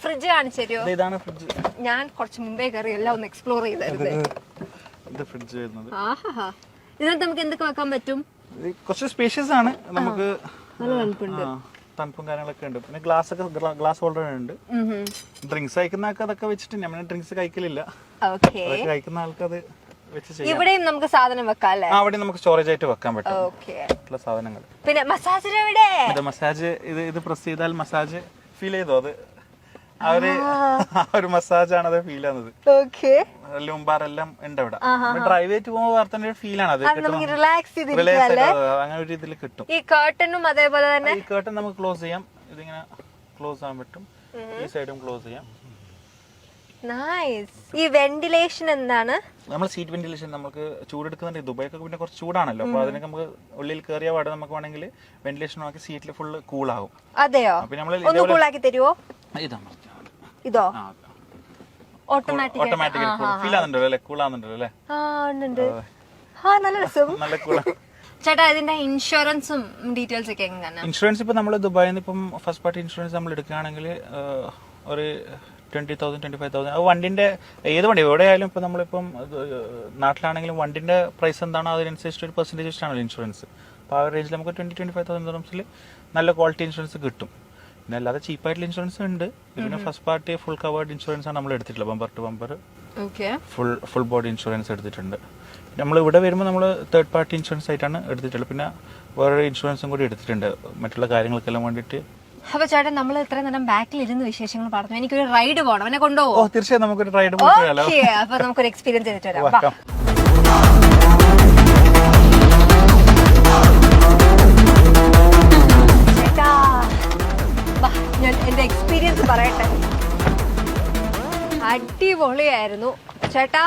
Fridge കാണിച്ചു തരുമോ? ഇതാണ് ഫ്രിഡ്ജ്. ഞാൻ കുറച്ച് മുമ്പേ കയറി എല്ലാം ഒന്ന് എക്സ്പ്ലോർ ചെയ്തായിരുന്നു. ഫ്രിഡ്ജ് വരുന്നത് ഇതിനകത്ത് നമുക്ക് എന്തൊക്കെ വെക്കാൻ പറ്റും? കുറച്ച് സ്പേഷ്യസ് ആണ്. നമുക്ക് തണുപ്പും കാര്യങ്ങളൊക്കെ ഉണ്ട്. പിന്നെ ഗ്ലാസ് ഹോൾഡർ ഉണ്ട്. ഡ്രിങ്ക്സ് കഴിക്കുന്ന ആൾക്ക് അതൊക്കെ വെച്ചിട്ട് നമ്മൾ ഡ്രിങ്ക്സ് കഴിക്കലില്ല. കഴിക്കുന്ന ആൾക്ക് അത് ഇവിടെയും നമുക്ക് സാധനം വെക്കാം. അവിടെ നമുക്ക് സ്റ്റോറേജ് ആയിട്ട് വെക്കാൻ പറ്റും സാധനങ്ങൾ. പിന്നെ മസാജ് എവിടെ? മസാജ് ഇത് പ്രസ് ചെയ്താൽ മസാജ് ഫീൽ ചെയ്തോ? അത് ഒരു മസാജ് ആണ് അത് ഫീൽ ആവുന്നത്. ലുംബാറെല്ലാം ഉണ്ട് അവിടെ. ഡ്രൈവ് ചെയ്ത് പോകുമ്പോൾ വേറെ ഫീൽ ആണ് അത്. അങ്ങനെ ഒരു ഇതിൽ കിട്ടും. ഈ കർട്ടനും അതേപോലെ തന്നെ ഈ കർട്ടൻ നമുക്ക് ക്ലോസ് ചെയ്യാം. ഇതിങ്ങനെ ക്ലോസ് ആവാൻ പറ്റും. ഈ സൈഡും ക്ലോസ് ചെയ്യാം. ഈ വെന്റിലേഷൻ എന്താണ്? നമ്മൾ സീറ്റ് വെന്റിലേഷൻ നമുക്ക് ചൂടെടുക്കുന്നുണ്ട്. ദുബായൊക്കെ പിന്നെ കുറച്ച് ചൂടാണല്ലോ. അപ്പൊ അതിനൊക്കെ നമുക്ക് ഉള്ളിൽ കയറിയ പാടെ നമുക്ക് വേണമെങ്കിൽ വെന്റിലേഷൻ ആക്കി സീറ്റിൽ ഫുള്ള് കൂളാകും. അതെയോ? ഒന്ന് കൂളാക്കി തരുമോ? ഇതോ ഓട്ടോമാറ്റിക്കലി ഫീൽ ആവുന്നുണ്ടല്ലോ അല്ലേ? കൂളാവുന്നുണ്ടല്ലോ അല്ലേ? നല്ല രസം. നല്ല കൂളാ. ചേട്ടാ ഇതിന്റെ ഇൻഷുറൻസും ഡീറ്റെയിൽസ് ഒക്കെ എങ്ങനെ? ഇൻഷുറൻസ് ഇപ്പൊ നമ്മൾ ദുബായിൽ നിന്ന് ഇപ്പം ഫസ്റ്റ് പാർട്ടി ഇൻഷുറൻസ് നമ്മൾ എടുക്കുകയാണെങ്കിൽ ഒരു 20,000 25,000. അത് വണ്ടിന്റെ ഏത് വണ്ടി എവിടെ ആയാലും ഇപ്പൊ നമ്മളിപ്പം നാട്ടിലാണെങ്കിലും വണ്ടിന്റെ പ്രൈസ് എന്താണോ അതിനനുസരിച്ച് ഒരു പെർസെന്റേജ് വെച്ചിട്ടാണല്ലോ ഇൻഷുറൻസ്. അപ്പോൾ ആ റേഞ്ചിൽ നമുക്ക് 20-25,000 ദിർഹംസിൽ നല്ല ക്വാളിറ്റി ഇൻഷുറൻസ് കിട്ടും. പിന്നെ അല്ലാതെ ചീപ്പായിട്ടുള്ള ഇൻഷുറൻസ് ഉണ്ട്. പിന്നെ first party full covered insurance ആണ് നമ്മൾ എടുത്തിട്ടുള്ളത്. Bumper to bumper full body insurance എടുത്തിട്ടുണ്ട്. നമ്മൾ ഇവിടെ വരുമ്പോൾ നമ്മൾ തേർഡ് പാർട്ടി ഇൻഷുറൻസ് ആയിട്ടാണ് എടുത്തിട്ടുള്ളത്. പിന്നെ വേറെ ഇൻഷുറൻസും കൂടി എടുത്തിട്ടുണ്ട് മറ്റുള്ള കാര്യങ്ങൾക്കെല്ലാം വേണ്ടിയിട്ട്. അപ്പൊ ചേട്ടൻ നമ്മൾ ഇത്രയും നേരം ബാക്കിൽ ഇരുന്ന് വിശേഷങ്ങൾ പറഞ്ഞു. എനിക്കൊരു റൈഡ് പോകണം. എന്നെ കൊണ്ടുപോകും? തീർച്ചയായും നമുക്കൊരു റൈഡ് പോകാലോ. അപ്പൊ നമുക്കൊരു എക്സ്പീരിയൻസ് ചെയ്തിട്ട് വരാം. ചേട്ടാ ഞാൻ എന്റെ എക്സ്പീരിയൻസ് പറയട്ടെ. അടിപൊളിയായിരുന്നു ചേട്ടാ.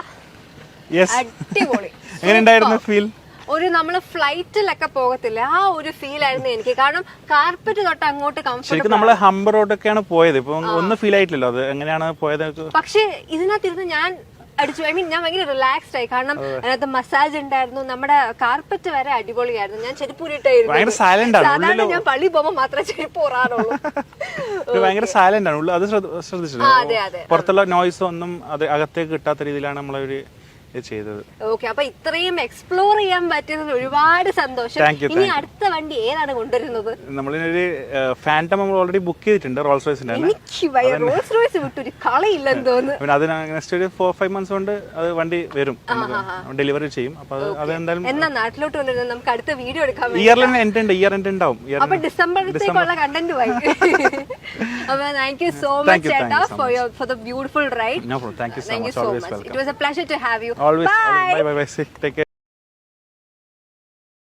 അടിപൊളി. എങ്ങനെയുണ്ടായിരുന്നു ഫീൽ? ഒരു നമ്മള് ഫ്ലൈറ്റിലൊക്കെ പോകത്തില്ല, ആ ഒരു ഫീൽ ആയിരുന്നു എനിക്ക്. കാരണം കാർപ്പറ്റ് തൊട്ട് അങ്ങോട്ട് കംഫർട്ടബിൾ. നമ്മള് ഹംബർ റോഡൊക്കെയാണ് പോയത്. ഇപ്പൊ ഒന്നും ഫീൽ ആയിട്ടില്ലല്ലോ അത് എങ്ങനെയാണ് പോയത്. പക്ഷെ ഇതിനകത്തിരുന്ന് ഞാൻ അടിച്ചു. ഞാൻ ഭയങ്കര റിലാക്സ്ഡ് ആയി. കാരണം അതിനകത്ത് മസാജ് ഉണ്ടായിരുന്നു. നമ്മുടെ കാർപ്പറ്റ് വരെ അടിപൊളിയായിരുന്നു. ഞാൻ ചെരുപ്പൂരിട്ടായിരുന്നു. സാധാരണ ഞാൻ പള്ളി പോകുമ്പോ മാത്രമേ ചെരുപ്പ് പോറാറുള്ളൂ. ഭയങ്കര സൈലന്റ് ആണ്. അത് ശ്രദ്ധിച്ചിട്ടുണ്ട്. പുറത്തുള്ള നോയ്സ് ഒന്നും അത് അകത്തേക്ക് കിട്ടാത്ത രീതിയിലാണ് നമ്മളൊരു ചെയ്തത്. ഓക്കെ, അപ്പൊ ഇത്രയും എക്സ്പ്ലോർ ചെയ്യാൻ പറ്റിയതിൽ ഒരുപാട് സന്തോഷം. ഇനി അടുത്ത വണ്ടി ഏതാണ് കൊണ്ടുവരുന്നത്? നമ്മളൊരു ഫാന്റം നമ്മൾ ഓൾറെഡി ബുക്ക് ചെയ്തിട്ടുണ്ട്. റോൾസ് റോയ്സിന്റെ. എനിക്ക് റോൾസ് റോയ്സ് വിട്ടൊരു കളിയില്ലെന്ന് തോന്നുന്നു. പിന്നെ അതിന് നെക്സ്റ്റ് ഒരു 4-5 months കൊണ്ട് അത് വണ്ടി വരും, ഡെലിവറി ചെയ്യും. അപ്പൊ അത് എന്തായാലും എന്നാ നാട്ടിലോട്ട് കൊണ്ടുവരുന്നത് നമുക്ക് അടുത്ത വീഡിയോ എടുക്കാം. ഇയർ എൻഡ് ഉണ്ടാവും. അപ്പൊ ഡിസംബറിലേക്കുള്ള കണ്ടന്റുമായി. അപ്പൊ താങ്ക് യു സോ മച്ച് ചേട്ടാ for the beautiful ride. No problem. Thank you so much. It was a pleasure to have you. Always. Bye. Take care.